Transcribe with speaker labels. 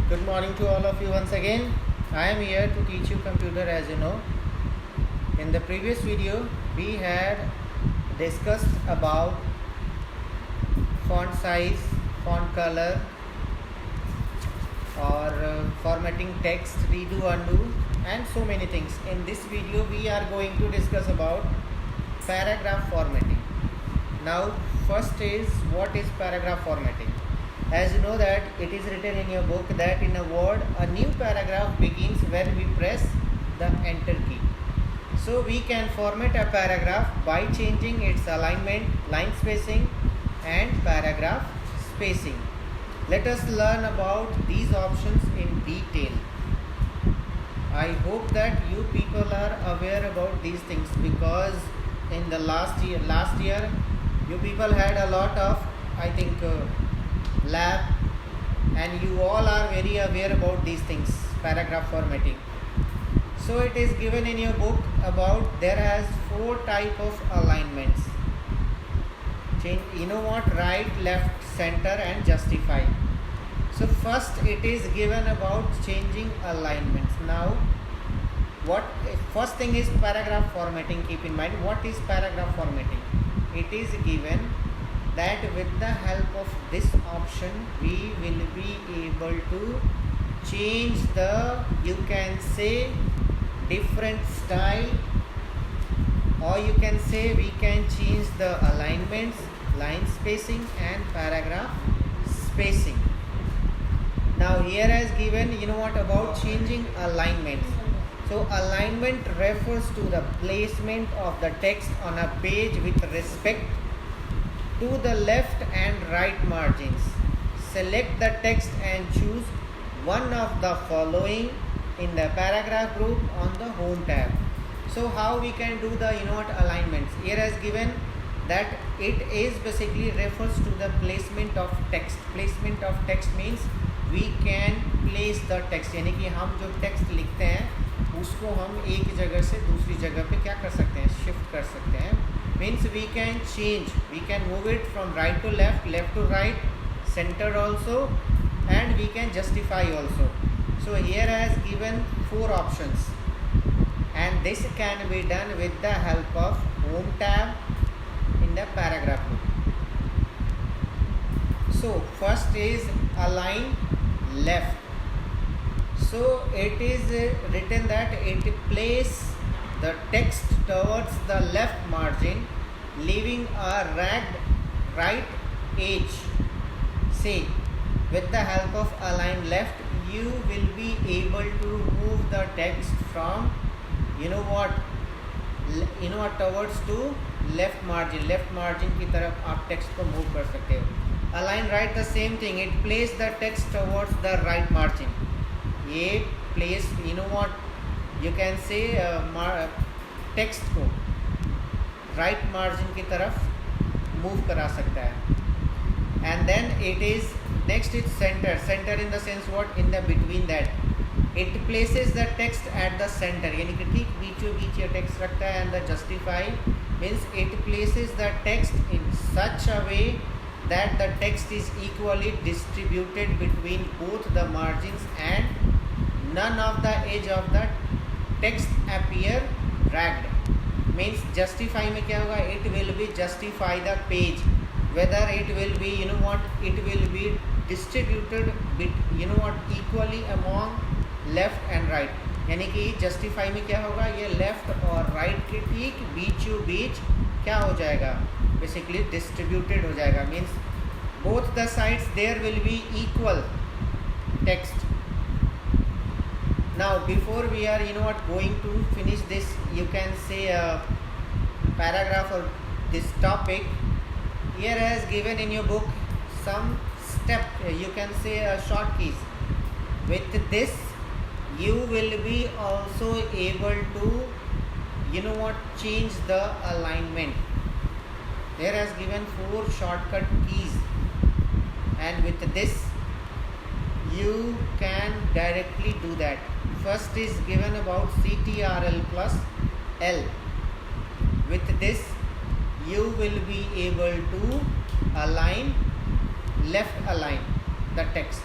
Speaker 1: Good morning to all of you once again. I am here to teach you computer, as you know. In the previous video we had discussed about font size, font color, or formatting text, redo, undo, and so many things. In this video we are going to discuss about paragraph formatting. Now first is, what is paragraph formatting? As you know that it is written in your book that in a word a new paragraph begins when we press the enter key. So we can format a paragraph by changing its alignment, line spacing and paragraph spacing. Let us learn about these options in detail. I hope that you people are aware about these things, because in the last year you people had a lot of lab, and you all are very aware about these things, paragraph formatting. So it is given in your book about there has 4 type of alignments. Right, left, center and justify. So first it is given about changing alignments. Now first thing is paragraph formatting. Keep in mind, what is paragraph formatting? It is given that with the help of this option we will be able to change the, you can say, different style, or you can say we can change the alignments, line spacing and paragraph spacing. Now here as given, about changing alignments. So alignment refers to the placement of the text on a page with respect to the left and right margins. Select the text and choose one of the following in the paragraph group on the home tab. So how we can do the alignments? Here as given that it is basically refers to the placement of text. Placement of text means we can place the text, यानी कि हम जो text लिखते हैं उसको हम एक जगह से दूसरी जगह पे क्या कर सकते हैं, शिफ्ट कर सकते हैं. Means we can change, we can move it from right to left, left to right, center also, and we can justify also. So here has given 4 options, and this can be done with the help of home tab in the paragraph group. So first is align left. So it is written that it place the text towards the left margin, leaving a ragged right edge. Say, with the help of align left, you will be able to move the text from towards to left margin की तरफ आप text को move कर सकते हो. Align right, the same thing, it place the text towards the right margin. ये place you can say text को right margin की तरफ मूव करा सकता है. And then it is next is center. Center in the sense what, in the between that it places the text at the center, यानी कि ठीक बीचों बीच ये टेक्स्ट रखता है. And the justify means it places the text in such a way that the text is equally distributed between both the margins and none of the edge of the text appear ragged. Means justify में क्या होगा, it will be justify the page, whether it will be it will be distributed equally among left and right. यानी कि justify में क्या होगा, ये left और right के ठीक बीचों बीच क्या हो जाएगा, basically distributed हो जाएगा. Means both the sides there will be equal text. Now before we are going to finish this, you can say a paragraph or this topic. Here has given in your book some step, you can say short keys. With this you will be also able to change the alignment. There has given 4 shortcut keys, and with this you can directly do that. First is given about CTRL plus L. With this you will be able to left align the text.